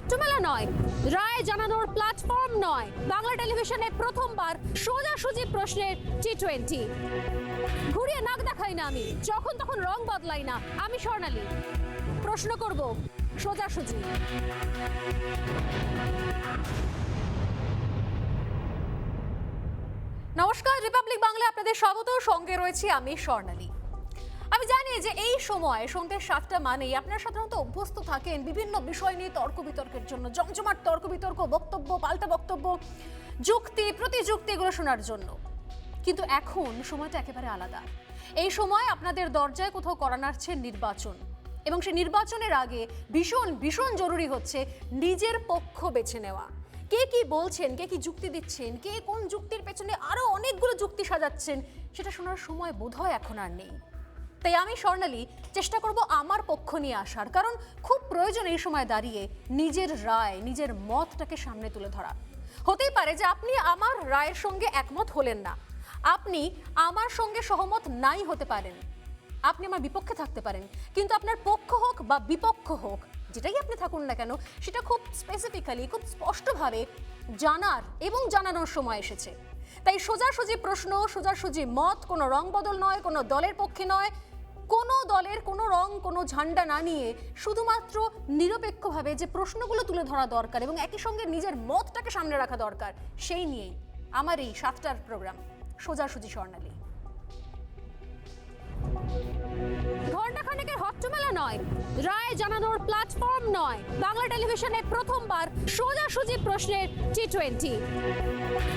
হট্টমেলা নয়, রায় জানানোর প্ল্যাটফর্ম নয়, বাংলা টেলিভিশনে প্রথমবার সোজাসুজি প্রশ্নের T20। ঘুরিয়ে নাক দেখাই না আমি, যখন তখন রং বদলাই না আমি স্বর্ণালী। প্রশ্ন করব সোজাসুজি। নমস্কার, রিপাবলিক বাংলা আপনাদের স্বাগত। সঙ্গে রয়েছি আমি স্বর্ণালী। আমি জানি যে এই সময় সন্ধ্যে 7টা মানেই আপনারা সাধারণত অভ্যস্ত থাকেন বিভিন্ন বিষয় নিয়ে তর্ক বিতর্কের জন্য, জমজমাট তর্ক বিতর্ক, বক্তব্য, পাল্টা বক্তব্য, যুক্তি প্রতিযুক্তি এগুলো শোনার জন্য। কিন্তু এখন সময়টা একেবারে আলাদা। এই সময় আপনাদের দরজায় কোথাও কড়া নাড়ছে নির্বাচন, এবং সেই নির্বাচনের আগে ভীষণ ভীষণ জরুরি হচ্ছে নিজের পক্ষ বেছে নেওয়া। কে কি বলছেন, কে কি যুক্তি দিচ্ছেন, কে কোন যুক্তির পেছনে আরো অনেকগুলো যুক্তি সাজাচ্ছেন, সেটা শোনার সময় বোধহয় এখন আর নেই। তাই আমি স্বর্ণালী চেষ্টা করব আমার পক্ষ নিয়ে আসার, কারণ খুব প্রয়োজন এই সময় দাঁড়িয়ে নিজের রায়, নিজের মতটাকে সামনে তুলে ধরা। হতেই পারে যে আপনি আমার রায়ের সঙ্গে একমত হলেন না, আপনি আমার সঙ্গে সহমত নাই হতে পারেন, আপনি আমার বিপক্ষে থাকতে পারেন, কিন্তু আপনার পক্ষ হোক বা বিপক্ষ হোক, যেটাই আপনি থাকুন না কেন, সেটা খুব স্পেসিফিক্যালি, খুব স্পষ্টভাবে জানার এবং জানানোর সময় এসেছে। তাই সোজাসুজি প্রশ্ন, সোজাসুজি মত, কোনো রং বদল নয়, কোনো দলের পক্ষে নয়, কোনো দলের কোনো রং, কোনো ঝান্ডা না নিয়ে শুধুমাত্র নিরপেক্ষভাবে যে প্রশ্নগুলো তুলে ধরা দরকার এবং একই সঙ্গে নিজের মতটাকে সামনে রাখা দরকার, সেই নিয়েই আমার এই 7টার প্রোগ্রাম সোজাসুজি স্বর্ণালী। ঘণ্টাখানেকের হট্টমেলা নয়, রায় জানানোর প্ল্যাটফর্ম নয়, বাংলা টেলিভিশনে প্রথমবার সোজাসুজি প্রশ্নের T20।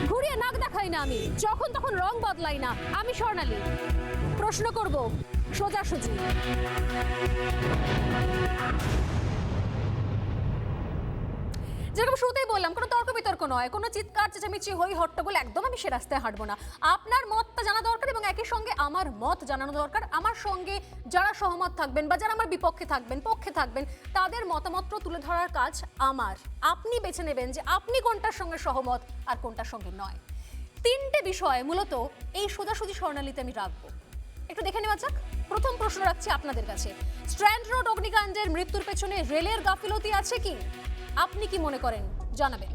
ঘুরিয়ে নাক দেখাই না আমি, যখন তখন রং বদলাই না আমি স্বর্ণালী। প্রশ্ন করব সোজাসুজি। যেরকম শুরুতেই বললাম, কোনো তর্ক বিতর্ক নয়, কোনো চিৎকার চেঁচামেচি হই হট্টগোল একদম আমি সে রাস্তায় হাঁটবো না। আপনার মতটা জানা দরকার এবং একই সঙ্গে আমার মত জানানো দরকার। আমার সঙ্গে যারা সহমত থাকবেন বা যারা আমার বিপক্ষে থাকবেন, পক্ষে থাকবেন, তাদের মতামত তুলে ধরার কাজ আমার। আপনি বেছে নেবেন যে আপনি কোনটার সঙ্গে সহমত আর কোনটার সঙ্গে নয়। 3টে বিষয় মূলত এই সোজাসুজি স্বর্ণালীতে আমি রাখবো। একটু দেখে নেওয়া যাক। প্রথম প্রশ্ন রাখছি আপনাদের কাছে, স্ট্র্যান্ড রোড অগ্নিকাণ্ডের মৃত্যুর পেছনে রেলের গাফিলতি আছে কি? আপনি কি মনে করেন জানাবেন।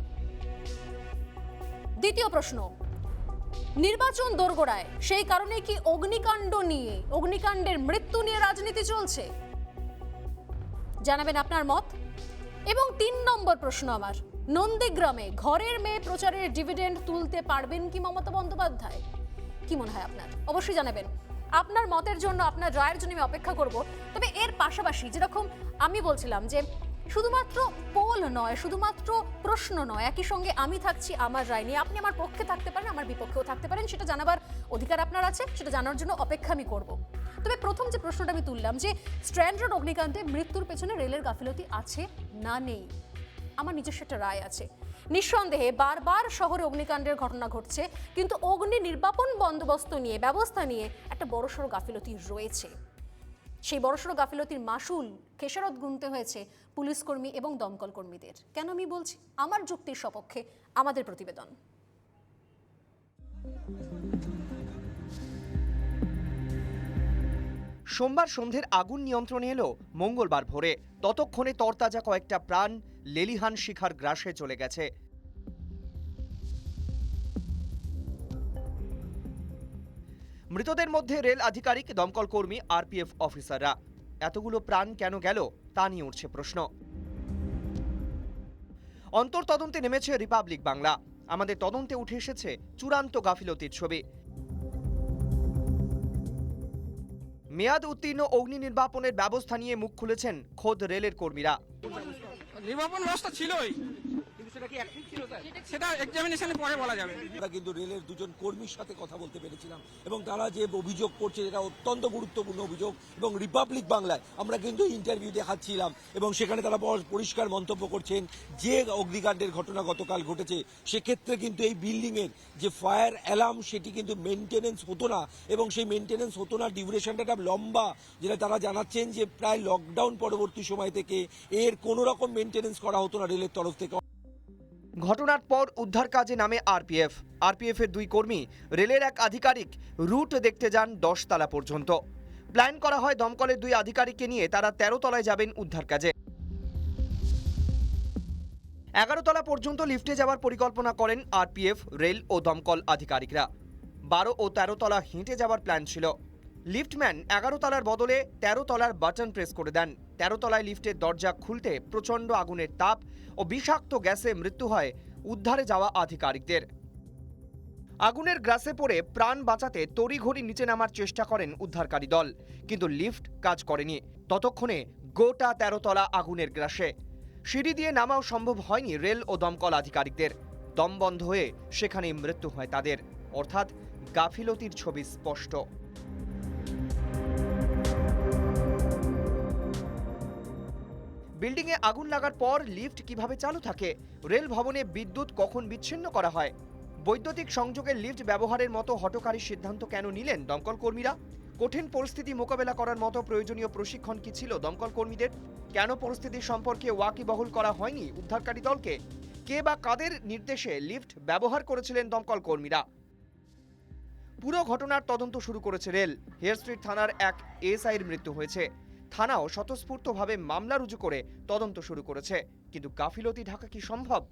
দ্বিতীয় প্রশ্ন, নির্বাচন দোরগোড়ায়, সেই কারণে কি অগ্নিকাণ্ডের মৃত্যু নিয়ে রাজনীতি চলছে? জানাবেন আপনার মত। এবং 3 নম্বর প্রশ্ন আমার, নন্দীগ্রামে ঘরের মেয়ে প্রচারের ডিভিডেন্ড তুলতে পারবেন কি মমতা বন্দ্যোপাধ্যায়? কি মনে হয় আপনার? অবশ্যই জানাবেন। আপনার মতের জন্য, আপনার রায়ের জন্য আমি অপেক্ষা করব। তবে এর পাশাপাশি যেরকম আমি বলছিলাম যে শুধুমাত্র পোল নয়, শুধুমাত্র প্রশ্ন নয়, একই সঙ্গে আমি থাকছি আমার রায় নিয়ে। আপনি আমার পক্ষে থাকতে পারেন, আমার বিপক্ষেও থাকতে পারেন, সেটা জানাবার অধিকার আপনার আছে, সেটা জানার জন্য অপেক্ষা আমি করব। তবে প্রথম যে প্রশ্নটা আমি তুললাম যে স্ট্র্যান্ড রোড অগ্নিকাণ্ডে মৃত্যুর পেছনে রেলের গাফিলতি আছে না নেই, আমার নিজস্ব একটা রায় আছে। নিঃসন্দেহে বারবার শহরে অগ্নিকাণ্ডের ঘটনা ঘটছে, কিন্তু অগ্নি নির্বাপন বন্দোবস্ত নিয়ে, ব্যবস্থা নিয়ে একটা বড়সড় গাফিলতি রয়েছে। সেই বড়সড় গাফিলতির মাসুল খেসারত গুনতে হয়েছে পুলিশ কর্মী এবং দমকল কর্মীদের। কেন আমি বলছি? আমার যুক্তির সপক্ষে আমাদের প্রতিবেদন। সোমবার সন্ধ্যের আগুন নিয়ন্ত্রণে এলো মঙ্গলবার ভোরে। ততক্ষণে তরতাজা কয়েকটা প্রাণ লেলিহান শিখার গ্রাসে চলে গেছে। মৃতদের মধ্যে রেল আধিকারিক, দমকল কর্মী, আরপিএফ অফিসাররা। এতগুলো প্রাণ কেন গেল তা নিয়ে উঠছে প্রশ্ন। অন্তর্তদন্তে নেমেছে রিপাবলিক বাংলা। আমাদের তদন্তে উঠে এসেছে চূড়ান্ত গাফিলতির ছবি। মেয়াদ উত্তীর্ণ অগ্নি নির্বাপনের ব্যবস্থা নিয়ে মুখ খুলেছেন খোদ রেলের কর্মীরা। নির্বাপন ব্যবস্থা ছিলই, সেটা এক্সামিনেশনের পরে বলা যাবে। আমরা কিন্তু রেলের দুজন কর্মীর সাথে কথা বলতে পেরেছিলাম এবং তারা যে অভিযোগ করছে এটা অত্যন্ত গুরুত্বপূর্ণ অভিযোগ, এবং রিপাবলিক বাংলায় আমরা কিন্তু ইন্টারভিউ দেখাচ্ছিলাম এবং সেখানে তারা পরিষ্কার মন্তব্য করছেন যে অগ্নিকাণ্ডের ঘটনা গতকাল ঘটেছে সেক্ষেত্রে কিন্তু এই বিল্ডিং এর যে ফায়ার অ্যালার্ম সেটি কিন্তু মেনটেনেন্স হতো না, এবং সেই মেনটেনেন্স হতো না ডিউরেশনটা লম্বা, যেটা তারা জানাচ্ছেন যে প্রায় লকডাউন পরবর্তী সময় থেকে এর কোনো রকম মেনটেনেন্স করা হতো না রেলের তরফ থেকে। ঘটনার পর উদ্ধার কাজে নামে আরপিএফ এর 2 কর্মী, রেলের এক আধিকারিক রুট দেখতে যান 10 তলা পর্যন্ত। প্ল্যান করা হয় দমকলের 2 আধিকারিককে নিয়ে তারা 13 তলায় যাবেন উদ্ধার কাজে। 11 তলা পর্যন্ত লিফটে যাওয়ার পরিকল্পনা করেন আরপিএফ, রেল ও দমকল আধিকারিকরা। 12 ও 13 তলা হেঁটে যাওয়ার প্ল্যান ছিল। লিফটম্যান 11 তলার বদলে 13 তলার বাটন প্রেস করে দেন। 13 তলায় লিফটের দরজা খুলতে প্রচণ্ড আগুনের তাপ ও বিষাক্ত গ্যাসে মৃত্যু হয় উদ্ধারে যাওয়া আধিকারিকদের। আগুনের গ্রাসে পড়ে প্রাণ বাঁচাতে তড়িঘড়ি নিচে নামার চেষ্টা করেন উদ্ধারকারী দল, কিন্তু লিফট কাজ করেনি। ততক্ষণে গোটা 13 তলা আগুনের গ্রাসে। সিঁড়ি দিয়ে নামাও সম্ভব হয়নি রেল ও দমকল আধিকারিকদের। দম বন্ধ হয়ে সেখানেই মৃত্যু হয় তাদের, অর্থাৎ গাফিলতির ছবি স্পষ্ট। বিল্ডিংয়ে আগুন লাগার পর লিফট কিভাবে চালু থাকে? রেল ভবনে বিদ্যুৎ কখন বিচ্ছিন্ন করা হয়? বৈদ্যুতিক সংযোগের লিফট ব্যবহারের মতো হঠকারী সিদ্ধান্ত কেন নিলেন দমকল কর্মীরা? কঠিন পরিস্থিতি মোকাবেলা করার মতো প্রয়োজনীয় প্রশিক্ষণ কি ছিল দমকল কর্মীদের? কেন পরিস্থিতি সম্পর্কে ওয়াকিবহুল করা হয়নি উদ্ধারকারী দলকে? কে বা কাদের নির্দেশে লিফট ব্যবহার করেছিলেন দমকল কর্মীরা? পুরো ঘটনার তদন্ত শুরু করেছে রেল। হেয়ার স্ট্রিট থানার এক এসআইয়ের মৃত্যু হয়েছে। থানাও স্বতঃস্ফূর্তভাবে মামলা রুজু করে তদন্ত শুরু করেছে, কিন্তু গাফিলতি ঢাকা কি সম্ভব?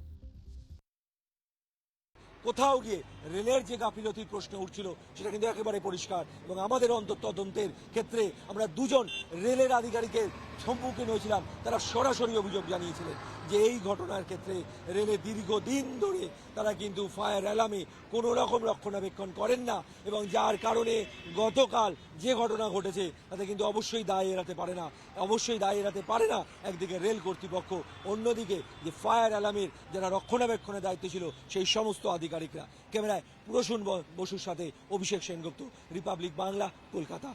কোথাও গিয়ে রেলের যে গাফিলতির প্রশ্ন উঠছিল সেটা কিন্তু একেবারে পরিষ্কার, এবং আমাদের তদন্তের ক্ষেত্রে আমরা দুজন রেলের আধিকারিকের সম্মুখীন হয়েছিলাম। তারা সরাসরি অভিযোগ জানিয়েছিলেন যে এই ঘটনার ক্ষেত্রে রেলে দীর্ঘদিন ধরে তারা কিন্তু ফায়ার অ্যালার্মে কোনো রকম রক্ষণাবেক্ষণ করেন না, এবং যার কারণে গতকাল যে ঘটনা ঘটেছে তাতে কিন্তু অবশ্যই দায় এড়াতে পারে না একদিকে রেল কর্তৃপক্ষ, অন্যদিকে যে ফায়ার অ্যালার্মের যারা রক্ষণাবেক্ষণের দায়িত্ব ছিল সেই সমস্ত আধিকারিকরা। ক্যামেরায় পুরসুন বসুর সাথে অভিষেক সেনগুপ্ত, রিপাবলিক বাংলা, কলকাতা।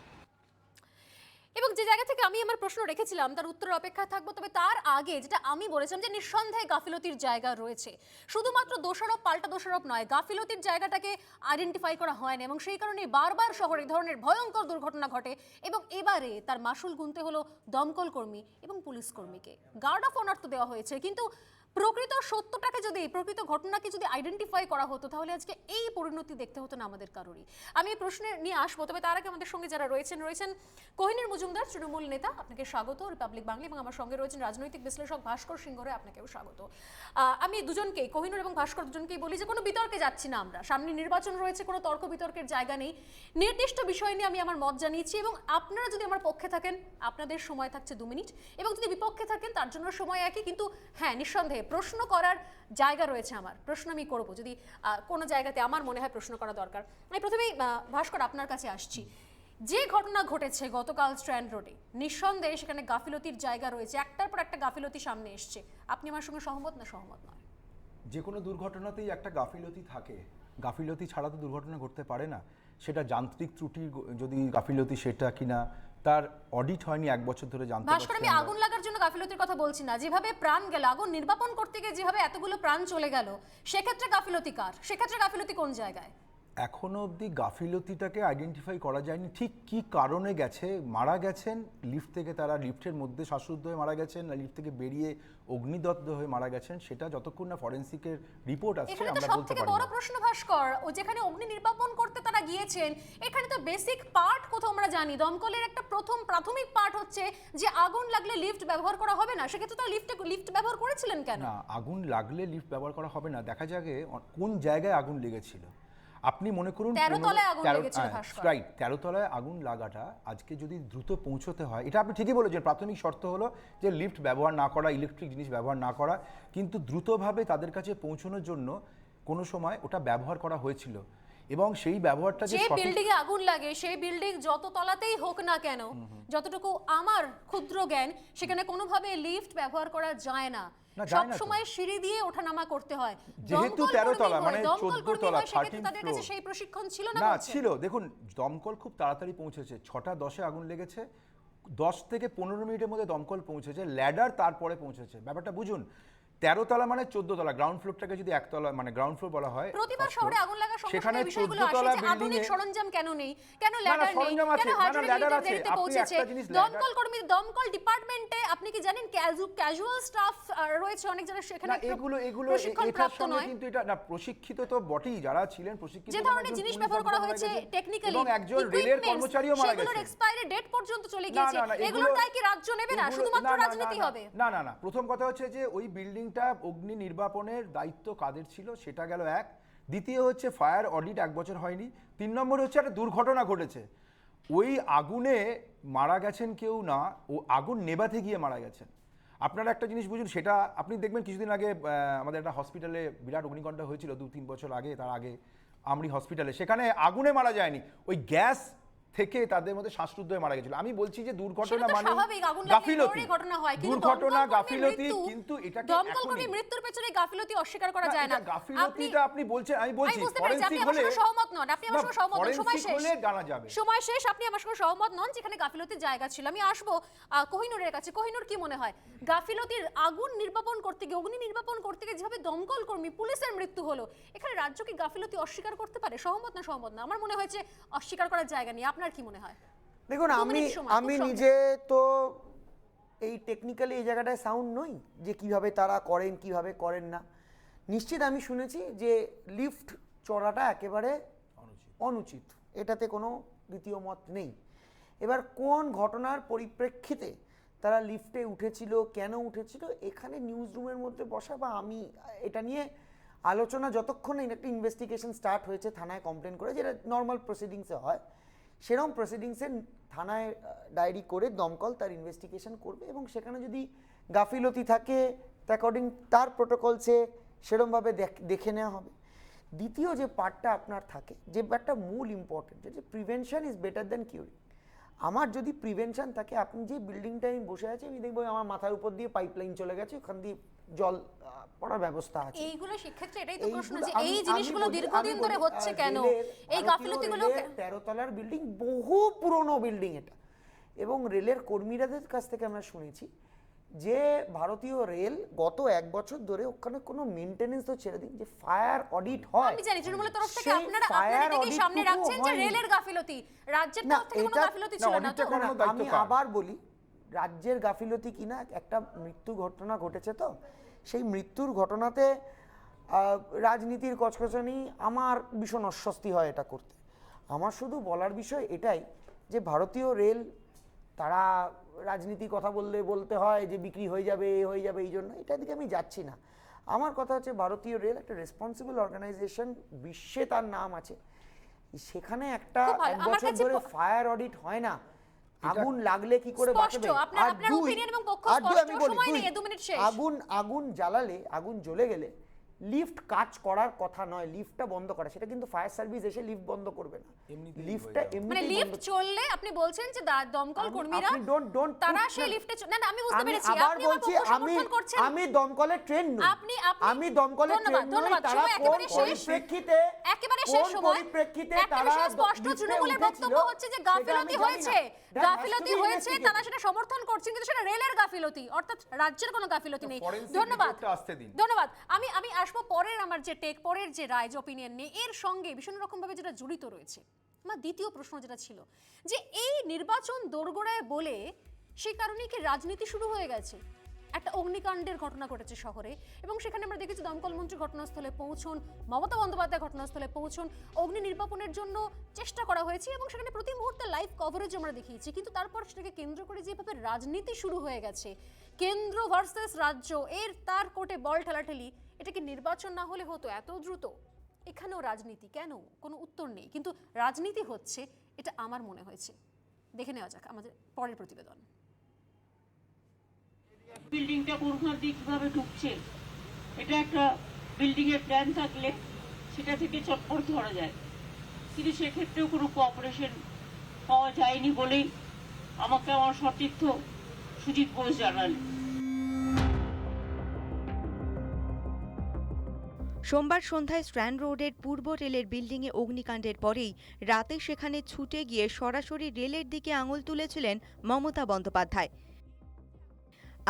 এবং যে জায়গা থেকে আমি আমার প্রশ্ন রেখেছিলাম তার উত্তরের অপেক্ষায় থাকবো, তবে তার আগে যেটা আমি বলেছিলাম যে নিঃসন্দেহে গাফিলতির জায়গা রয়েছে। শুধুমাত্র দোষারোপ পাল্টা দোষারোপ নয়, গাফিলতির জায়গাটাকে আইডেন্টিফাই করা হয় না, এবং সেই কারণে বারবার শহরে এই ধরনের ভয়ঙ্কর দুর্ঘটনা ঘটে। এবং এবারে তার মাসুল গুনতে হলো দমকল কর্মী এবং পুলিশ কর্মীকে। গার্ড অফ অনার তো দেওয়া হয়েছে, কিন্তু প্রকৃত সত্যটাকে যদি, প্রকৃত ঘটনাকে যদি আইডেন্টিফাই করা হতো তাহলে আজকে এই পরিণতি দেখতে হতো না আমাদের কারোরই। আমি এই প্রশ্নে নিয়ে আসবো, তবে তার আগে আমাদের সঙ্গে যারা রয়েছেন কোহিনুর মজুমদার, তৃণমূল নেতা, আপনাকে স্বাগত রিপাবলিক বাংলা, এবং আমার সঙ্গে রয়েছেন রাজনৈতিক বিশ্লেষক ভাস্কর সিংহ রায়, আপনাকেও স্বাগত। আমি দুজনকেই, কোহিনুর এবং ভাস্কর দুজনকেই বলি যে কোনো বিতর্কে যাচ্ছি না আমরা, সামনে নির্বাচন রয়েছে, কোনো তর্ক বিতর্কের জায়গা নেই। নির্দিষ্ট বিষয় নিয়ে আমি আমার মত জানিয়েছি, এবং আপনারা যদি আমার পক্ষে থাকেন আপনাদের সময় থাকছে 2 মিনিট, এবং যদি বিপক্ষে থাকেন তার জন্য সময় একই। কিন্তু হ্যাঁ, নিঃসন্দেহে প্রশ্ন করার জায়গা রয়েছে, আমার প্রশ্ন আমি করব যদি কোনো জায়গাতে আমার মনে হয় প্রশ্ন করা দরকার। আমি প্রথমেই ভাস্কর আপনার কাছে আসছি। যে ঘটনা ঘটেছে গতকাল স্ট্র্যান্ড রোডে, নিঃসন্দেহে সেখানে গাফিলতির জায়গা রয়েছে, একটার পর একটা গাফিলতি সামনে এসছে। আপনি আমার সঙ্গে সহমত না সহমত নয়? যে কোনো দুর্ঘটনাতেই একটা গাফিলতি থাকে, গাফিলতি ছাড়া তো দুর্ঘটনা ঘটতে পারে না। সেটা যান্ত্রিক ত্রুটি যদি গাফিলতি সেটা কিনা তার অডিট হয়নি 1 বছর ধরে জানতে পারছি। ভাস্কর, আমি আগুন লাগার জন্য গাফিলতির কথা বলছি না, যেভাবে প্রাণ গেল, আগুন নির্বাপন করতে গিয়ে যেভাবে এতগুলো প্রাণ চলে গেল, সেক্ষেত্রে গাফিলতি কার? সেক্ষেত্রে গাফিলতি কোন জায়গায়? এখনো অবধি গাফিলতিটাকে আইডেন্টিফাই করা যায়নি, ঠিক কি কারণে গেছে, মারা গেছেন লিফট থেকে, তারা লিফটের মধ্যে শ্বাসরুদ্ধ হয়ে মারা গেছেন না লিফট থেকে বেরিয়ে অগ্নিদগ্ধ হয়ে মারা গেছেন, সেটা যতক্ষণ না ফরেন্সিকের রিপোর্ট আসছে এখানে তো আমরা বলতে সবথেকে পারি বড় না। প্রশ্ন ভাস্কর, ও যেখানে অগ্নি নির্বাপন করতে তারা গিয়েছেন, এখানে তো বেসিক পার্ট কোথাও আমরা জানি, দমকলের একটা প্রাথমিক পার্ট হচ্ছে যে আগুন লাগলে লিফট ব্যবহার করা হবে না, সেক্ষেত্রে তো লিফট ব্যবহার করেছিলেন কেন? না, আগুন লাগলে লিফট ব্যবহার করা হবে না, দেখা যাবে কোন জায়গায় আগুন লেগেছিল। আপনি মনে করুন 13 তলায় আগুন লেগেছিল ভাস্কর। রাইট, 13 তলায় আগুন লাগাটা আজকে যদি দ্রুত পৌঁছতে হয়, এটা আপনি ঠিকই বলেছেন, প্রাথমিক শর্ত হলো যে লিফট ব্যবহার না করা, ইলেকট্রিক জিনিস ব্যবহার না করা, কিন্তু দ্রুতভাবে তাদের কাছে পৌঁছানোর জন্য কোনো সময় ওটা ব্যবহার করা হয়েছিল, এবং সেই ব্যবহারটা যে বিল্ডিং এ আগুন লাগে, সেই বিল্ডিং যত তলাতেই হোক না কেন, যতটুকু আমার ক্ষুদ্র জ্ঞান, সেখানে কোনোভাবে লিফট ব্যবহার করা যায় না, সব সময় সিঁড়ি দিয়ে ওঠানামা করতে হয়। যেহেতু 13 তলা মানে 14 তলা, 13 তাদের কাছে সেই প্রশিক্ষণ ছিল না? না ছিল। দেখুন, দমকল খুব তাড়াতাড়ি পৌঁছেছে, 6:10 আগুন লেগেছে, 10 থেকে 15 মিনিটের মধ্যে দমকল পৌঁছেছে, ল্যাডার তারপরে পৌঁছেছে। ব্যাপারটা বুঝুন, 13 তলা মানে 14 তলা, গ্রাউন্ড ফ্লোরটাকে যদি একতলা মানে গ্রাউন্ড ফ্লোর বলা হয়, প্রতিবার শহরে আগুন লাগার সময় সেখানে এই বিষয়গুলো 14 তলা আসে যে আধুনিক সরঞ্জাম কেন নেই, কেন না, ল্যাডার নেই, সরঞ্জাম আছে, কেন না, ল্যাডার আছে। দেরিতে আপনি পৌঁছেছে। একটা জিনিস, দমকল কর্মী, দমকল ডিপার্টমেন্টে আপনি কি জানেন ক্যাজুয়াল স্টাফ রয়েছে অনেক যারা সেখানে এগুলো প্রশিক্ষণ এটার প্রাপ্ত সঙ্গে নয়, কিন্তু এটা না, প্রশিক্ষিত তো বটেই, যারা ছিলেন প্রশিক্ষিত, যে ধরনের জিনিস ব্যবহার করা হয়েছে টেকনিক্যালি, এবং একজন রেলের কর্মচারীও মারা গেছে, সেগুলোর এক্সপায়ারি ডেট পর্যন্ত চলে গিয়েছে। এগুলোর দায় কি রাজ্য নেবে না? শুধুমাত্র রাজনীতি হবে? না না না, প্রথম কথা হচ্ছে যে ওই বিল্ডিং বিল্ডিংটা অগ্নি নির্বাপনের দায়িত্ব কাদের ছিল সেটা গেল এক। দ্বিতীয় হচ্ছে ফায়ার অডিট 1 বছর হয়নি। 3 নম্বর হচ্ছে একটা দুর্ঘটনা ঘটেছে, ওই আগুনে মারা গেছেন কেউ না, ও আগুন নেভাতে গিয়ে মারা গেছেন। আপনারা একটা জিনিস বুঝুন, সেটা আপনি দেখবেন কিছুদিন আগে আমাদের একটা হসপিটালে বিরাট অগ্নিকাণ্ড হয়েছিল 2-3 বছর আগে, তার আগে আমরি হসপিটালে, সেখানে আগুনে মারা যায়নি, ওই গ্যাস থেকে তাদের মধ্যে শ্বাসরুদ্ধ হয়ে মারা গেছিল। আমি বলছি যে দুর্ঘটনা মানে গাফিলতি, দুর্ঘটনা গাফিলতি, কিন্তু এটাকে দমকল কর্মী মৃত্যুর পেছনে গাফিলতি অস্বীকার করা যায় না। গাফিলতিটা আপনি বলছেন, আমি বলছি ফরেনসিক হলে সহমত নন, আপনি আমার সঙ্গে সহমত নন, সময় শেষ হলে জানা যাবে, সময় শেষ, আপনি আমার সঙ্গে সহমত নন যেখানে গাফিলতির জায়গা ছিল। আমি আসবো কোহিনুরের কাছে। কোহিনুর, কি মনে হয় গাফিলতির আগুন নির্বাপন করতে গিয়ে, অগ্নি নির্বাপন করতে গিয়ে যেভাবে দমকল কর্মী পুলিশের মৃত্যু হলো, এখানে রাজ্য কি গাফিলতি অস্বীকার করতে পারে? সহমত না সহমত না? আমার মনে হয়েছে অস্বীকার করার জায়গা নেই। আপনার কি মনে হয়? দেখুন, আমি নিজে তো এই টেকনিক্যালি এই জায়গাটায় সাউন্ড নই যে কিভাবে তারা করেন কিভাবে করেন না। নিশ্চিত আমি শুনেছি যে লিফট চড়াটা একেবারে অনুচিত, এটাতে কোনো দ্বিতীয় মত নেই। এবার কোন ঘটনার পরিপ্রেক্ষিতে তারা লিফটে উঠেছিল, কেন উঠেছিল, এখানে নিউজ রুমের মধ্যে বসা বা আমি এটা নিয়ে আলোচনা যতক্ষণ একটা ইনভেস্টিগেশন স্টার্ট হয়েছে, থানায় কমপ্লেন করে, যেটা নর্মাল প্রসিডিংসে হয়, সেরকম প্রসিডিংসে থানায় ডায়েরি করে দমকল তার ইনভেস্টিগেশন করবে, এবং সেখানে যদি গাফিলতি থাকে অ্যাকর্ডিং তার প্রোটোকলসে সেরকমভাবে দেখে নেওয়া হবে। দ্বিতীয় যে পার্টটা আপনার থাকে, যে একটা মূল ইম্পর্টেন্ট, যে prevention is better than curing. আমার যদি প্রিভেনশন থাকে, আপনি যে বিল্ডিংটায় আমি বসে আছি, আমি দেখবো আমার মাথার উপর দিয়ে পাইপলাইন চলে গেছে, ওখান দিয়ে জল পড়ার ব্যবস্থা আছে। এইগুলো শিক্ষার্থী, এটাই তো প্রশ্ন যে এই জিনিসগুলো দীর্ঘদিন ধরে হচ্ছে কেন? এই গাফিলতিগুলো 13 তলার বিল্ডিং, বহু পুরনো বিল্ডিং এটা, এবং রেলের কর্মীদের কাছ থেকে আমরা শুনেছি যে ভারতীয় রেল গত 1 বছর ধরে ওখানে কোনো মেইনটেনেন্স তো ছেড়ে দিন, যে ফায়ার অডিট হয়। আমি জানি তৃণমূলের তরফ থেকে আপনারা এটাকে সামনে রাখছেন যে রেলের গাফিলতি, রাজ্যের তরফ থেকে কোনো গাফিলতি ছিল না। আমি আবার বলি, রাজ্যের গাফিলতি কিনা, একটা মৃত্যু ঘটনা ঘটেছে, তো সেই মৃত্যুর ঘটনাতে রাজনীতির কচকচানি আমার ভীষণ অস্বস্তি হয় এটা করতে। আমার শুধু বলার বিষয় এটাই যে ভারতীয় রেল, তারা রাজনীতির কথা বলতে হয় যে বিক্রি হয়ে যাবে এই জন্য, এটার দিকে আমি যাচ্ছি না। আমার কথা হচ্ছে ভারতীয় রেল একটা রেসপন্সিবল অর্গানাইজেশন, বিশ্বে তার নাম আছে, সেখানে একটা 1 বছর ধরে ফায়ার অডিট হয় না, আগুন লাগলে কি করে বাঁচবে? আগুন জ্বালালে, আগুন জ্বলে গেলে লিফট কাজ করার কথা নয়, লিফটটা বন্ধ করা, সেটা কিন্তু ফায়ার সার্ভিস এসে লিফট বন্ধ করবে না। লিফটটা মানে লিফট চললে আপনি বলছেন যে দমকল কর্মীরা তারা সেই লিফটে, না না আমি বুঝতে পেরেছি, আপনি বলছি আমি দমকলের ট্রেন নই, আমি দমকলের ট্রেন নই, তারা কোন পরিপ্রেক্ষিতে, একেবারে শেষ সময় তারা স্পষ্ট তৃণমূলের বক্তব্য হচ্ছে যে গাফিলতি হয়েছে, তারা সেটা সমর্থন করছেন, কিন্তু সেটা রেলের গাফিলতি, অর্থাৎ রাজ্যের কোনো গাফিলতি নেই। ধন্যবাদ। আমি আসবো পরের আমার যে পরের যে রায়, যে অপিনিয়ন নেই, এর সঙ্গে ভীষণ রকম ভাবে যেটা জড়িত রয়েছে। আমার দ্বিতীয় প্রশ্ন যেটা ছিল যে এই নির্বাচন দোরগোড়ায় বলে সেই কারণেই কি রাজনীতি শুরু হয়ে গেছে? একটা অগ্নিকাণ্ডের ঘটনা ঘটেছে শহরে, এবং সেখানে আমরা দেখেছি দমকল মন্ত্রী ঘটনাস্থলে পৌঁছন, মমতা বন্দ্যোপাধ্যায় ঘটনাস্থলে পৌঁছন, অগ্নি নির্বাপনের জন্য চেষ্টা করা হয়েছে, এবং সেখানে প্রতি মুহূর্তে লাইভ কভারেজ আমরা দেখিয়েছি, কিন্তু তারপর সেটাকে কেন্দ্র করে যেভাবে রাজনীতি শুরু হয়ে গেছে, কেন্দ্র ভার্সেস রাজ্য, তার কোর্টে বল ঠেলাঠেলি, এটা কি নির্বাচন না হলে হতো এত দ্রুত? এখানেও রাজনীতি কেন? কোনো উত্তর নেই, কিন্তু রাজনীতি হচ্ছে, এটা আমার মনে হয়েছে। দেখে নেওয়া যাক আমাদের পরের প্রতিবেদন। বিল্ডিংটা কোন দিক কিভাবে ঢুকছে, এটা একটা বিল্ডিং এর প্ল্যান থাকলে সেটা থেকে চটপট ধরা যায়, কিন্তু সেক্ষেত্রেও কোনো কোঅপারেশন পাওয়া যায়নি বলেই আমাকে আমার সতীর্থ সুজিত বোস জানালেন। সোমবার সন্ধ্যায় স্ট্র্যান্ড রোডের পূর্ব রেলের বিল্ডিংয়ে অগ্নিকাণ্ডের পরেই রাতে সেখানে ছুটে গিয়ে সরাসরি রেলের দিকে আঙুল তুলেছিলেন মমতা বন্দ্যোপাধ্যায়।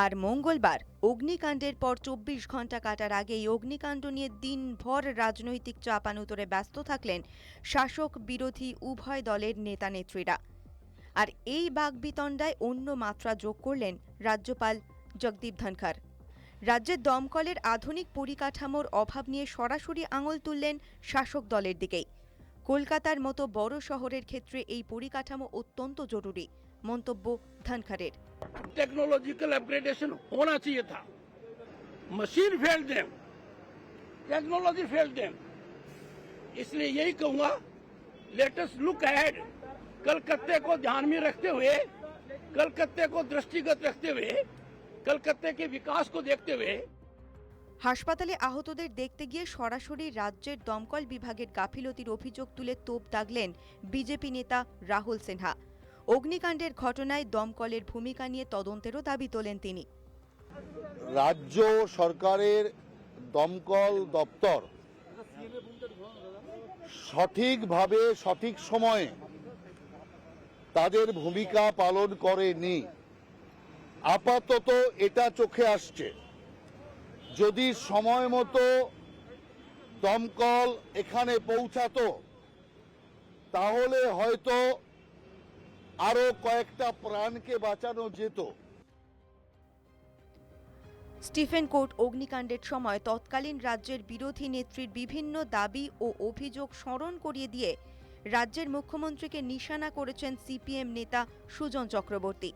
আর মঙ্গলবার অগ্নিকাণ্ডের পর 24 ঘন্টা কাটার আগেই অগ্নিকাণ্ড নিয়ে দিনভর রাজনৈতিক চাপানুতরে ব্যস্ত থাকলেন শাসক বিরোধী উভয় দলের নেতা নেত্রীরা। আর এই বাকবিতণ্ডায় অন্য মাত্রা যোগ করলেন রাজ্যপাল জগদীপ ধনখড়। রাজ্যের দমকলের আধুনিক পরিকাঠামোর অভাব নিয়ে সরাসরি আঙুল তুললেন শাসক দলের দিকেই। কলকাতার মতো বড় শহরের ক্ষেত্রে এই পরিকাঠামো অত্যন্ত জরুরি, মন্তব্য ধনখড়ের। टेक्नोलॉजिकल अपग्रेडेशन होना चाहिए था। Machine fail them, technology fail them. इसलिए यही कहूंगा, लेट अस लुक अहेड। कलकत्ते को ध्यान में रखते हुए, कलकत्ते को दृष्टिगत रखते हुए, कलकत्ते के विकास को देखते हुए হাসপাতালে আহতদের দেখতে গিয়ে সরাসরি রাজ্যের দমকল বিভাগের গাফিলতির অভিযোগ তুলে তোপ দাগলেন বিজেপি নেতা রাহুল সিনহা। অগ্নিকাণ্ডের ঘটনায় দমকলের ভূমিকা নিয়ে তদন্তেরও দাবি তোলেন তিনি। রাজ্য সরকারের দমকল দপ্তর সঠিকভাবে সঠিক সময়ে তাদের ভূমিকা পালন করেনি। আপাতত এটা চোখে আসছে। যদি সময় মতো দমকল এখানে পৌঁছাতো তাহলে হয়তো আরো কয়েকটা প্রাণকে বাঁচানো যেত। স্টিফেন কোর্ট অগ্নিকাণ্ডের সময় তৎকালীন রাজ্যের বিরোধী নেত্রীর বিভিন্ন দাবি ও অভিযোগ স্মরণ করিয়ে দিয়ে রাজ্যের মুখ্যমন্ত্রীকে নিশানা করেছেন সিপিএম নেতা সুজন চক্রবর্তী।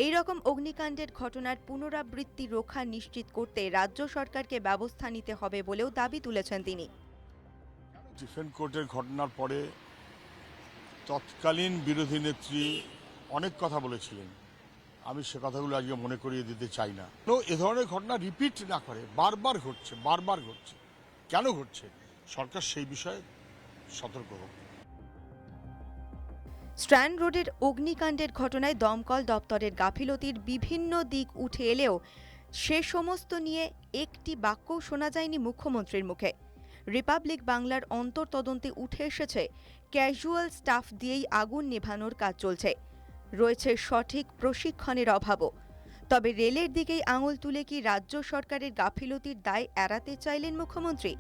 এই রকম অগ্নিকাণ্ডের ঘটনার পুনরাবৃত্তি রক্ষা নিশ্চিত করতে রাজ্য সরকারকে ব্যবস্থা নিতে হবে বলেও দাবি তুলেছেন তিনি। স্টিফেন কোর্টের ঘটনার পরে তৎকালীন বিরোধী নেত্রী অনেক কথা বলেছিলেন, আমি সে কথাগুলো আজকে মনে করিয়ে দিতে চাই না। তো এ ধরনের ঘটনা রিপিট না করে, বারবার ঘটছে, কেন ঘটছে, সরকার সেই বিষয়ে সতর্ক হোক। স্ট্র্যান্ড রোডের অগ্নিকাণ্ডের ঘটনায় দমকল দপ্তরের গাফিলতির বিভিন্ন দিক উঠে এলেও সে সমস্ত নিয়ে একটি বাক্যও শোনা যায়নি মুখ্যমন্ত্রীর মুখে। রিপাবলিক বাংলার অন্তর্তদন্তে উঠে এসেছে ক্যাজুয়াল স্টাফ দিয়েই আগুন নেভানোর কাজ চলছে, রয়েছে সঠিক প্রশিক্ষণের অভাবও। তবে রেলের দিকেই আঙুল তুলে কি রাজ্য সরকারের গাফিলতির দায় এড়াতে চাইলেন মুখ্যমন্ত্রী?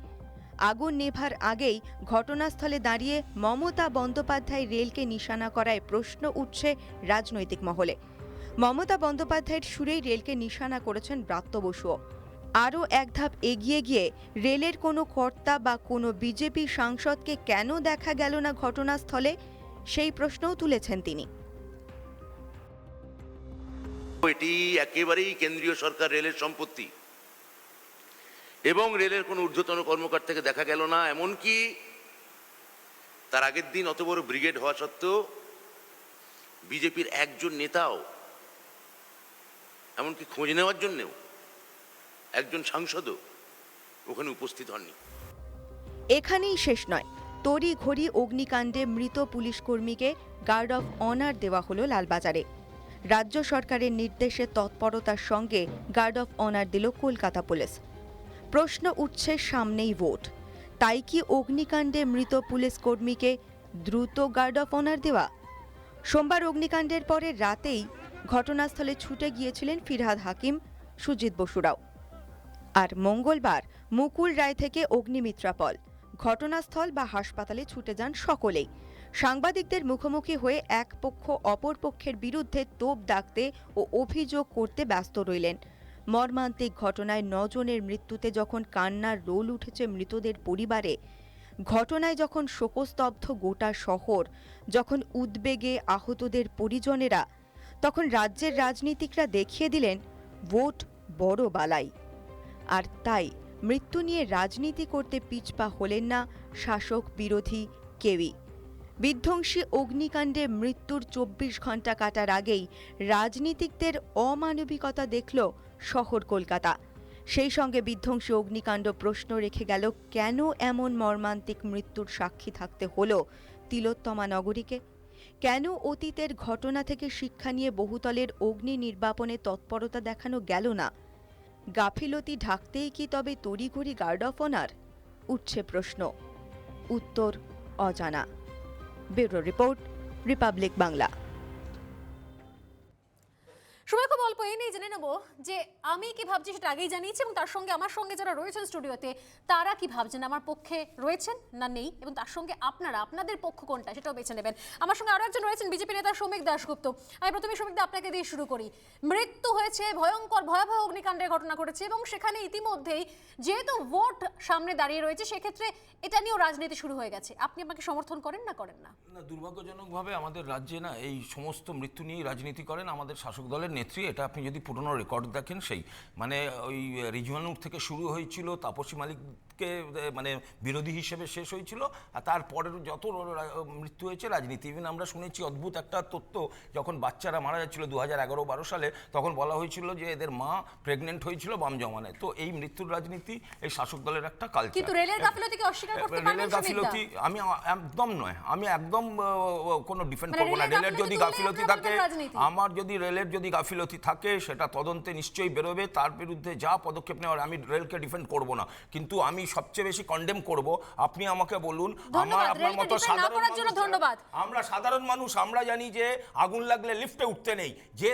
আগুন নেভার আগেই ঘটনাস্থলে দাঁড়িয়ে মমতা বন্দ্যোপাধ্যায় রেলকে নিশানা করায় প্রশ্ন উঠছে রাজনৈতিক মহলে। মমতা বন্দ্যোপাধ্যায়ের সুরেই রেলকে নিশানা করেছেন ব্রাত্য বসুও। আরও এক ধাপ এগিয়ে গিয়ে রেলের কোনো কর্তা বা কোনো বিজেপি সাংসদকে কেন দেখা গেল না ঘটনাস্থলে, সেই প্রশ্নও তুলেছেন তিনি। এটি একেবারেই কেন্দ্রীয় সরকার রেলের সম্পত্তি এবং রেলের কোনো ঊর্ধ্বতন কর্মকর্তাকে দেখা গেল না। এমনকি তার আগের দিন অত বড় ব্রিগেড হওয়া সত্ত্বেও বিজেপির একজন নেতাও, এমনকি খোঁজ নেওয়ার জন্যেও একজন সাংসদও ওখানে উপস্থিত হননি। এখানেই শেষ নয়, তড়িঘড়ি অগ্নিকাণ্ডে মৃত পুলিশ কর্মীকে গার্ড অফ অনার দেওয়া হলো লালবাজারে। রাজ্য সরকারের নির্দেশে তৎপরতার সঙ্গে গার্ড অফ অনার দিল কলকাতা পুলিশ। প্রশ্ন উঠছে সামনেই ভোট, তাই কি অগ্নিকাণ্ডে মৃত পুলিশ কর্মীকে দ্রুত গার্ড অফ অনার দেওয়া? সোমবার অগ্নিকাণ্ডের পরে রাতেই ঘটনাস্থলে ছুটে গিয়েছিলেন ফিরহাদ হাকিম, সুজিত বসুরাও। আর মঙ্গলবার মুকুল রায় থেকে অগ্নিমিত্রা পল ঘটনাস্থল বা হাসপাতালে ছুটে যান সকলেই। সাংবাদিকদের মুখোমুখি হয়ে এক পক্ষ অপর পক্ষের বিরুদ্ধে তোপ দাগতে ও অভিযোগ করতে ব্যস্ত রইলেন। মর্মান্তিক ঘটনায় 9 জনের মৃত্যুতে যখন কান্নার রোল উঠেছে মৃতদের পরিবারে, ঘটনায় যখন শোকস্তব্ধ গোটা শহর, যখন উদ্বেগে আহতদের পরিজনেরা, তখন রাজ্যের রাজনীতিকরা দেখিয়ে দিলেন ভোট বড় বালাই। আর তাই মৃত্যু নিয়ে রাজনীতি করতে পিছপা হলেন না শাসক বিরোধী কেউই। বিধ্বংসী অগ্নিকাণ্ডে মৃত্যুর 24 ঘণ্টা কাটার আগেই রাজনীতিকদের অমানবিকতা দেখল শহর কলকাতা। সেই সঙ্গে বিধ্বংসী অগ্নিকাণ্ড প্রশ্ন রেখে গেল, কেন এমন মর্মান্তিক মৃত্যুর সাক্ষী থাকতে হলো তিলোত্তমা নগরীকে? কেন অতীতের ঘটনা থেকে শিক্ষা নিয়ে বহুতলের অগ্নি নির্বাপনে তৎপরতা দেখানো গেল না? গাফিলতি ঢাকতেই কি তবে তড়িঘড়ি গার্ড অফ অনার? উঠছে প্রশ্ন, উত্তর অজানা। Bureau report, Republic Bangla. সময় খুব অল্প, এই নিয়ে জেনে নেব যে আমি কি ভাবছি সেটা আগেই জানিয়েছি, এবং তার সঙ্গে আমার সঙ্গে যারা রয়েছেন স্টুডিওতে তারা কি ভাবছেন, আমার পক্ষে রয়েছেন না নেই, এবং তার সঙ্গে আপনারা আপনাদের পক্ষ কোনটা সেটাও বেছে নেবেন। আমার সঙ্গে আরো একজন রয়েছেন বিজেপি নেতা শ্রমিক দাশগুপ্ত। আমি প্রথমে শ্রমিক দা আপনাকে দিয়ে শুরু করি। মৃত্যু হয়েছে, ভয়ঙ্কর ভয়াবহ অগ্নিকাণ্ডের ঘটনা ঘটেছে, এবং সেখানে ইতিমধ্যেই যেহেতু ভোট সামনে দাঁড়িয়ে রয়েছে সেক্ষেত্রে এটা নিয়েও রাজনীতি শুরু হয়ে গেছে। আপনি আমাকে সমর্থন করেন না করেন না? না, দুর্ভাগ্যজনকভাবে আমাদের রাজ্যে না এই সমস্ত মৃত্যু নিয়েই রাজনীতি করেন আমাদের শাসক দলের নেত্রী, এটা আপনি যদি পুরনো রেকর্ড দেখেন সেই মানে ওই রিজওয়ানুর থেকে শুরু হয়েছিল, তাপসী মালিককে মানে বিরোধী হিসেবে শেষ হয়েছিল, আর তারপরের যত মৃত্যু হয়েছে রাজনীতি। ইভেন আমরা শুনেছি অদ্ভুত একটা তথ্য, যখন বাচ্চারা মারা যাচ্ছিল 2011-12 সালে, তখন বলা হয়েছিল যে এদের মা প্রেগনেন্ট হয়েছিল বাম জমানায়। তো এই মৃত্যুর রাজনীতি এই শাসক দলের একটা কালচার। কিন্তু রেলের গাফিলতিকে অস্বীকার করতে পারবেন রেলের গাফিলতি আমি একদম নয়, আমি একদম কোনো ডিফেন্ড মানে করবো না। রেলের রেলের যদি গাফিলতি গাফিলতি তুললে থাকে, আপনারা রাজনীতি। আমার যদি রেলের যদি গাফিলতি থাকে সেটা তদন্তে নিশ্চয়ই বেরোবে, তার বিরুদ্ধে যা পদক্ষেপ নেওয়ার আমি রেলকে ডিফেন্ড করব না। কিন্তু আমি সবচেয়ে বেশি কন্ডেম করব, আপনি আমাকে বলুন, আমার আপনার মতো সাধারণ মানুষ, ধন্যবাদ। আমরা সাধারণ মানুষ, আমরা জানি যে আগুন লাগলে লিফটে উঠতে নেই। যে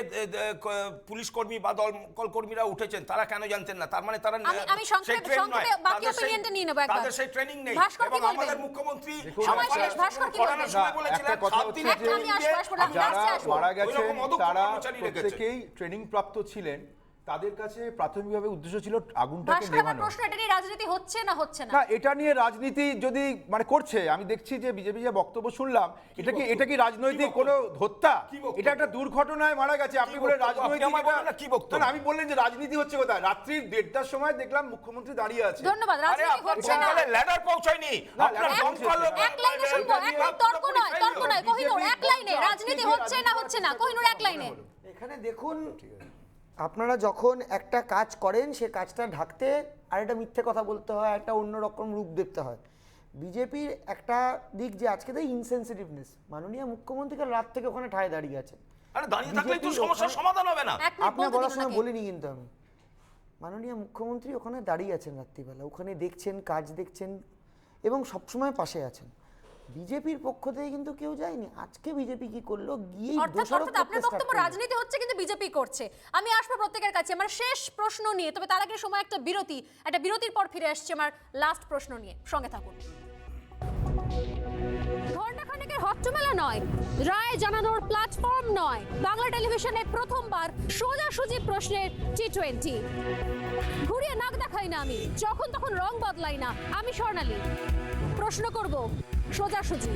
পুলিশ কর্মী বা দমকল কর্মীরা উঠেছেন তারা কেন জানতেন না? তার মানে তারা আমি সংক্ষেপে বাকি অপিনিয়নটা নিয়ে নেব একবার। তাদের সেই ট্রেনিং নেই। ভাস্কর কি এবং বলবেন? আমাদের মুখ্যমন্ত্রী সময় শেষ, ভাস্কর কি বলবেন? সময় বলেছিলেন একটা কথা 7 হচ্ছে দিনের যে ট্রেনিং দিয়ে যারা মারা গেছেন তারা কর্মচারী রেখেছে। প্রত্যেকেই ট্রেনিং প্রাপ্ত ছিলেন, তাদের কাছে প্রাথমিকভাবে উদ্দেশ্য ছিল আগুনটাকে ভাস্কর, আমার নেভানো। প্রশ্ন, এটা নিয়ে রাজনীতি হচ্ছে না হচ্ছে না? না, এটা নিয়ে রাজনীতি যদি মানে করছে, আমি দেখছি যে বিজেপি যে বক্তব্য শুনলাম, এটা কি রাজনৈতিক কোনো হত্যা? এটা একটা দুর্ঘটনায় মারা গেছে, আপনি বলে রাজনৈতিক? না, আমি বললেন যে রাজনীতি হচ্ছে কোথায়? রাত্রি 1:30টার সময় দেখলাম মুখ্যমন্ত্রী দাঁড়িয়ে আছে। ধন্যবাদ। রাজনীতি হচ্ছে না, ল্যাডার পৌঁছায়নি, আপনার দমকল এক লাইনে শুনবো, এক লাইন, তর্ক নয়, কোহিনূর এক লাইনে, রাজনীতি হচ্ছে না হচ্ছে না, কোহিনূর এক লাইনে। এখানে দেখুন, আপনারা যখন একটা কাজ করেন সে কাজটা ঢাকতে আরেকটা মিথ্যে কথা বলতে হয়, একটা অন্যরকম রূপ দেখতে হয়। বিজেপির একটা দিক যে আজকে তো ইনসেনসিটিভনেস, মাননীয় মুখ্যমন্ত্রীকে রাত থেকে ওখানে ঠায় দাঁড়িয়ে আছেন। আরে দাঁড়িয়ে থাকলেই তো সমস্যার সমাধান হবে না। আপনার বলার সময় বলিনি কিন্তু আমি, মাননীয় মুখ্যমন্ত্রী ওখানে দাঁড়িয়ে আছেন রাত্রিবেলা, ওখানে দেখছেন, কাজ দেখছেন এবং সবসময় পাশে আছেন। বিজেপির পক্ষ থেকে কিন্তু কেউ যায়নি। আজকে বিজেপি কি করলো, গিয়ে অর্থাৎ আপনার বক্তব্য রাজনীতি হচ্ছে কিন্তু বিজেপি করছে। আমি আসবো প্রত্যেকের কাছে আমার শেষ প্রশ্ন নিয়ে, তবে তার আগে সময় একটা বিরতির পর ফিরে আসছে আমার লাস্ট প্রশ্ন নিয়ে, সঙ্গে থাকুন। ঘণ্টাখানেকের হট্টমেলা নয়, রায় জানানোর প্ল্যাটফর্ম নয়, বাংলা টেলিভিশনে প্রথমবার সোজাসুজি প্রশ্নের T20। ঘুরিয়ে নাক দেখাই না আমি, যখন তখন রং বদলাই না আমি, স্বর্ণালী। প্রশ্ন করব সোজাসুজি।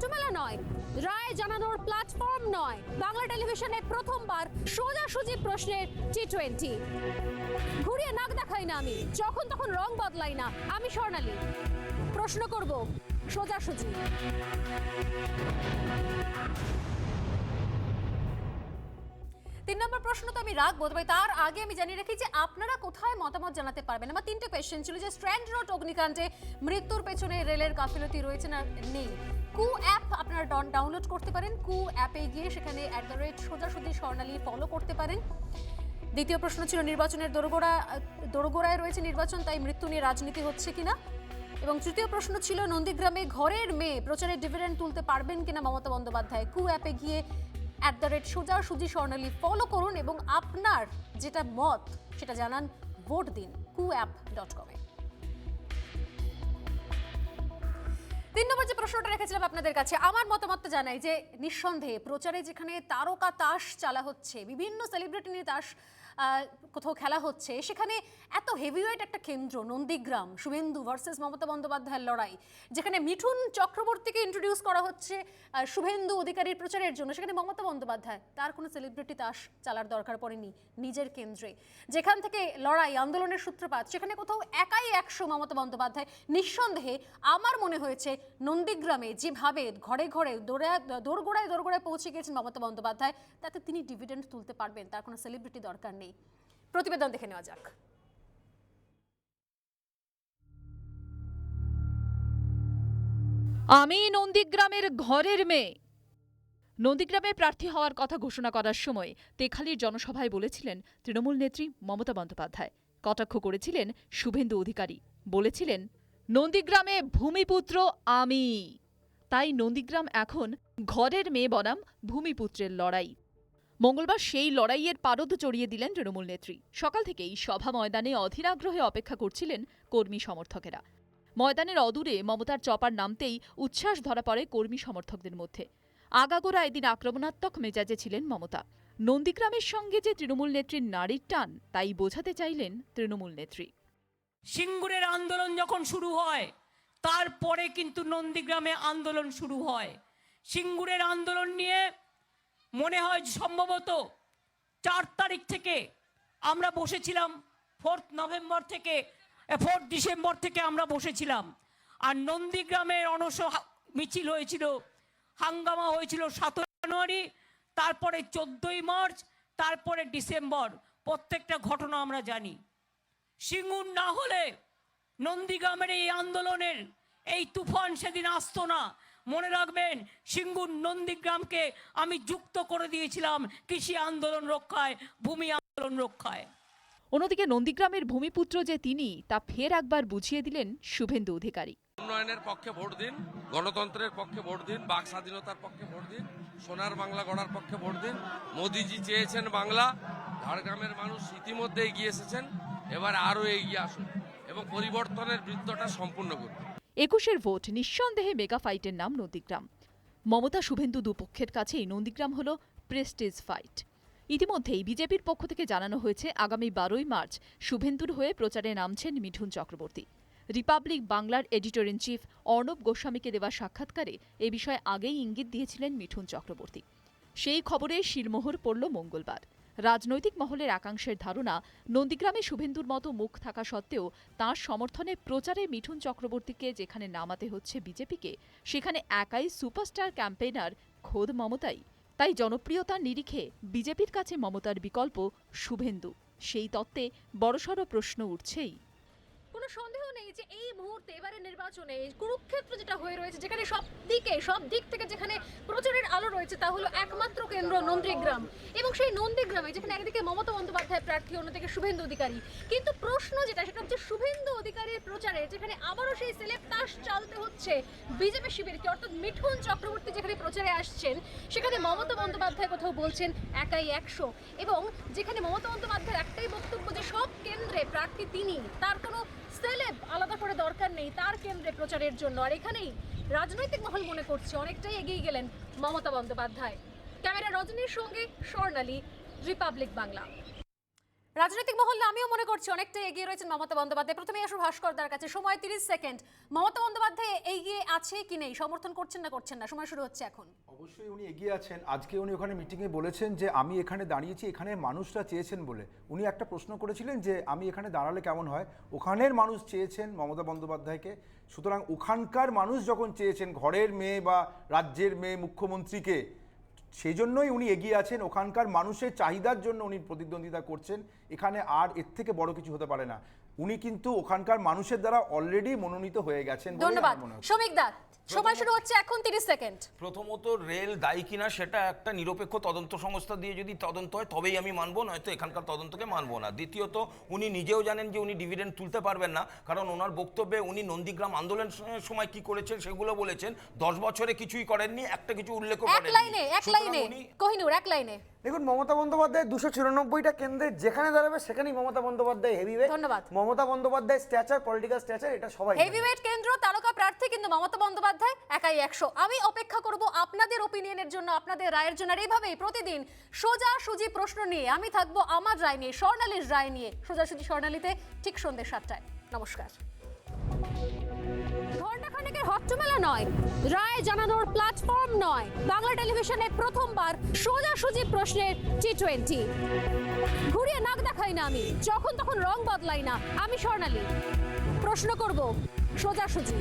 নাট্যমেলা নয়, রায় জানানোর প্ল্যাটফর্ম নয়, বাংলা টেলিভিশনে প্রথমবার সোজাসুজি প্রশ্নের T20। ঘুরিয়ে নাক দেখাই না আমি, যখন তখন রং বদলাই না আমি স্বর্ণালী। প্রশ্ন করব সোজাসুজি। তিন নম্বর প্রশ্ন তো আমি রাখবো, তবে তার আগে আমি জানিয়ে রাখি যে আপনারা কোথায় মতামত জানাতে পারবেন। আমার তিনটে কোয়েশ্চেন ছিল যে স্ট্র্যান্ড রোড অগ্নিকাণ্ডে মৃত্যুর পেছনে রেলের গাফিলতি রয়েছে না নেই। কু অ্যাপ আপনারা ডাউনলোড করতে পারেন, কু অ্যাপে গিয়ে সেখানে সোজাসুজি স্বর্ণালী ফলো করতে পারেন। দ্বিতীয় প্রশ্ন ছিল নির্বাচনের দোরগোড়ায় রয়েছে নির্বাচন, তাই মৃত্যু নিয়ে রাজনীতি হচ্ছে কিনা। এবং তৃতীয় প্রশ্ন ছিল নন্দীগ্রামে ঘরের মেয়ে প্রচারে ডিভিডেন্ড তুলতে পারবেন কিনা মমতা বন্দ্যোপাধ্যায়। কু অ্যাপে গিয়ে সোজাসুজি স্বর্ণালী ফলো করুন এবং আপনার যেটা মত সেটা জানান, ভোট দিন kuapp.com এ। 3 নম্বর যে প্রশ্নটা রেখেছিলাম আপনাদের কাছে, আমার মতামত জানাই যে নিঃসন্দেহে প্রচারে যেখানে তারকা তাস চালা হচ্ছে, বিভিন্ন সেলিব্রিটি নিয়ে তাস কোথাও খেলা হচ্ছে, সেখানে এত হেভিওয়েট একটা কেন্দ্র নন্দীগ্রাম, শুভেন্দু ভার্সেস মমতা বন্দ্যোপাধ্যায়ের লড়াই, যেখানে মিঠুন চক্রবর্তীকে ইন্ট্রোডিউস করা হচ্ছে শুভেন্দু অধিকারীর প্রচারের জন্য, সেখানে মমতা বন্দ্যোপাধ্যায় তার কোনো সেলিব্রিটি তাস চালার দরকার পড়েনি নিজের কেন্দ্রে। যেখান থেকে লড়াই আন্দোলনের সূত্রপাত, সেখানে কোথাও একাই 100 মমতা বন্দ্যোপাধ্যায়। নিঃসন্দেহে আমার মনে হয়েছে নন্দীগ্রামে যেভাবে ঘরে ঘরে দোরগোড়ায় পৌঁছে গেছেন মমতা বন্দ্যোপাধ্যায়, তাতে তিনি ডিভিডেন্ড তুলতে পারবেন, তার কোনো সেলিব্রিটি দরকার নেই। প্রতিবেদন দেখে নেওয়া যাক। আমি নন্দীগ্রামের ঘরের মেয়ে। নন্দীগ্রামে প্রার্থী হওয়ার কথা ঘোষণা করার সময় তেখালির জনসভায় বলেছিলেন তৃণমূল নেত্রী মমতা বন্দ্যোপাধ্যায়। কটাক্ষ করেছিলেন শুভেন্দু অধিকারী, বলেছিলেন নন্দীগ্রামে ভূমিপুত্র আমি, তাই নন্দীগ্রাম এখন ঘরের মেয়ে বনাম ভূমিপুত্রের লড়াই। মঙ্গলবার সেই লড়াইয়ের পারদ চড়িয়ে দিলেন তৃণমূল নেত্রী। সকাল থেকেই সভা ময়দানে অধীর আগ্রহে অপেক্ষা করছিলেন কর্মী সমর্থকেরা। ময়দানের অদূরে মমতার চপার নামতেই উচ্ছ্বাস ধরা পড়ে কর্মী সমর্থকদের মধ্যে। আগাগোড়া এদিন আক্রমণাত্মক মেজাজে ছিলেন মমতা। নন্দীগ্রামের সঙ্গে যে তৃণমূল নেত্রীর নারীর টান, তাই বোঝাতে চাইলেন তৃণমূল নেত্রী। সিঙ্গুরের আন্দোলন যখন শুরু হয়, তারপরে কিন্তু নন্দীগ্রামে আন্দোলন শুরু হয়। সিঙ্গুরের আন্দোলন নিয়ে মনে হয় সম্ভবত 4 তারিখ থেকে আমরা বসেছিলাম, 4 ডিসেম্বর থেকে আমরা বসেছিলাম। আর নন্দীগ্রামের মিছিল হয়েছিল, হাঙ্গামা হয়েছিল 7 জানুয়ারি, তারপরে 14ই মার্চ, তারপরে ডিসেম্বর। প্রত্যেকটা ঘটনা আমরা জানি। সিঙ্গুর না হলে নন্দীগ্রামের এই আন্দোলনের এই তুফান সেদিন আসতো না। মনে রাখবেন, সিঙ্গুর নন্দীগ্রামকে আমি যুক্ত করে দিয়েছিলাম কৃষি আন্দোলন রক্ষায়, ভূমি আন্দোলন রক্ষায়। অন্যদিকে নন্দীগ্রামের ভূমিপুত্র যে তিনি, তা ফের একবার বুঝিয়ে দিলেন শুভেন্দু অধিকারী। উন্নয়নের পক্ষে ভোট দিন, গণতন্ত্রের পক্ষে ভোট দিন, বাক স্বাধীনতার পক্ষে ভোট দিন, সোনার বাংলা গড়ার পক্ষে ভোট দিন। মোদিজি চেয়েছেন বাংলা, ঝাড়গ্রামের মানুষ ইতিমধ্যে এগিয়ে এসেছেন, এবার আরও এগিয়ে আসুন এবং পরিবর্তনের বৃত্তটা সম্পূর্ণ করুন। 21-এর ভোট নিঃসন্দেহে মেগা ফাইটের নাম নন্দীগ্রাম। মমতা শুভেন্দু দুপক্ষের কাছেই নন্দীগ্রাম হল প্রেস্টিজ ফাইট। ইতিমধ্যেই বিজেপির পক্ষ থেকে জানানো হয়েছে আগামী 12ই মার্চ শুভেন্দুর হয়ে প্রচারে নামছেন মিঠুন চক্রবর্তী। রিপাবলিক বাংলার এডিটর ইন চিফ অর্ণব গোস্বামীকে দেওয়া সাক্ষাৎকারে এ বিষয়ে আগেই ইঙ্গিত দিয়েছিলেন মিঠুন চক্রবর্তী। সেই খবরে শিলমোহর পড়ল মঙ্গলবার। রাজনৈতিক মহলের একাংশের ধারণা, নন্দীগ্রামে শুভেন্দুর মতো মুখ থাকা সত্ত্বেও তাঁর সমর্থনে প্রচারে মিঠুন চক্রবর্তীকে যেখানে নামাতে হচ্ছে বিজেপিকে, সেখানে একাই সুপারস্টার ক্যাম্পেইনার খোদ মমতাই। তাই জনপ্রিয়তার নিরিখে বিজেপির কাছে মমতার বিকল্প শুভেন্দু। সেই তত্ত্বে বড়সড় প্রশ্ন উঠছেই। কোনো সন্দেহ নেই যে এই মুহূর্তে এবারে নির্বাচনে কুরুক্ষেত্র যেটা হয়ে রয়েছে, যেখানে সব দিক থেকে যেখানে প্রচারের আলো রয়েছে, তা হলো একমাত্র কেন্দ্র নন্দীগ্রাম। এবং সেই নন্দীগ্রামে যেখানে একদিকে মমতা বন্দ্যোপাধ্যায় প্রার্থী, অন্যদিকে শুভেন্দু অধিকারী। কিন্তু প্রশ্ন যেটা, সেটা হচ্ছে শুভেন্দু অধিকারীর প্রচারে যেখানে আবারও সেই সেলেব তাস চালতে হচ্ছে বিজেপি শিবিরকে, অর্থাৎ মিঠুন চক্রবর্তী যেখানে প্রচারে আসছেন, সেখানে মমতা বন্দ্যোপাধ্যায় কোথাও বলছেন একাই 100। এবং যেখানে মমতা বন্দ্যোপাধ্যায়ের একটাই বক্তব্য যে সব কেন্দ্রে প্রার্থী তিনি, তার কোনো সেলেব আলাদা করে দরকার নেই তার কেন্দ্রে প্রচারের জন্য। আর এখানেই রাজনৈতিক মহল মনে করছে অনেকটাই এগিয়ে গেলেন মমতা বন্দ্যোপাধ্যায়। ক্যামেরা রজনীর সঙ্গে স্বর্ণালী, রিপাবলিক বাংলা। রাজনৈতিক মহলে আমিও মনে করছি অনেকটাই এগিয়ে রয়েছেন মমতা বন্দ্যোপাধ্যায়। প্রথমে আসো ভাস্করদার কাছে, সময় 30 সেকেন্ড। মমতা বন্দ্যোপাধ্যায় এগিয়ে আছে কি নেই, সমর্থন করছেন না, সময় শুরু হচ্ছে এখন। অবশ্যই উনি এগিয়ে আছেন। আজকে উনি ওখানে মিটিংয়ে বলেছেন যে আমি এখানে দাঁড়িয়েছি এখানে মানুষরা চেয়েছেন বলে। উনি একটা প্রশ্ন করেছিলেন যে আমি এখানে দাঁড়ালে কেমন হয়, ওখানের মানুষ চেয়েছেন মমতা বন্দ্যোপাধ্যায়কে। সুতরাং ওখানকার মানুষ যখন চেয়েছেন ঘরের মেয়ে বা রাজ্যের মেয়ে মুখ্যমন্ত্রীকে, সেই জন্যই উনি এগিয়ে আছেন। ওখানকার মানুষের চাহিদার জন্য উনি প্রতিদ্বন্দ্বিতা করছেন। এখানে আর এর থেকে বড় কিছু হতে পারে না। উনি কিন্তু ওখানকার মানুষের দ্বারা অলরেডি মনোনীত হয়ে গেছেন। ধন্যবাদ শ্রমিক দা, সময় শুরু হচ্ছে এখন, 30 সেকেন্ড। প্রথমত রেল দায়ী কিনা সেটা একটা নিরপেক্ষ তদন্ত সংস্থা দিয়ে যদি তদন্ত হয় তবেই আমি মানবো, নয়তো এখানকার তদন্তকে মানবো না। দ্বিতীয়ত উনি নিজেও জানেন যে উনি ডিভিডেন্ড তুলতে পারবেন না, কারণ ওনার বক্তব্যে উনি নন্দীগ্রাম আন্দোলনের সময় কি করেছেন সেগুলো বলেছেন। 10 বছরে কিছুই করেননি, একটা কিছু উল্লেখ করেননি। এক লাইনে কোহিনূর, এক লাইনে। দেখুন, মমতা বন্দ্যোপাধ্যায় 294টা কেন্দ্রে যেখানে দাঁড়াবে সেখানেই মমতা বন্দ্যোপাধ্যায় হেভিওয়েট। ধন্যবাদ। Mamata Bandyopadhyay stature, political stature, এটা সবাই হেভিওয়েট কেন্দ্র, তারকা প্রার্থী, কিন্তু মমতা বন্দ্যোপাধ্যায় একাই 100। আমি অপেক্ষা করব আপনাদের ওপিনিয়নের জন্য, আপনাদের রায়ের জন্য। আর এইভাবেই প্রতিদিন সোজাসুজি প্রশ্ন নিয়ে আমি থাকবো, আমার রায় নিয়ে, স্বর্ণালীর রায় নিয়ে, সোজাসুজি স্বর্ণালীতে ঠিক সন্ধ্যে 7টায়। নমস্কার। ঘণ্টাখানেকের হট্টমেলা নয়, রায় জানানোর প্ল্যাটফর্ম নয়, বাংলা টেলিভিশনে প্রথমবার সোজাসুজি প্রশ্নের T20। ঘুরিয়ে নাক দেখাই না আমি, যখন তখন রং বদলাই না। আমি স্বর্ণালী, প্রশ্ন করব সোজাসুজি।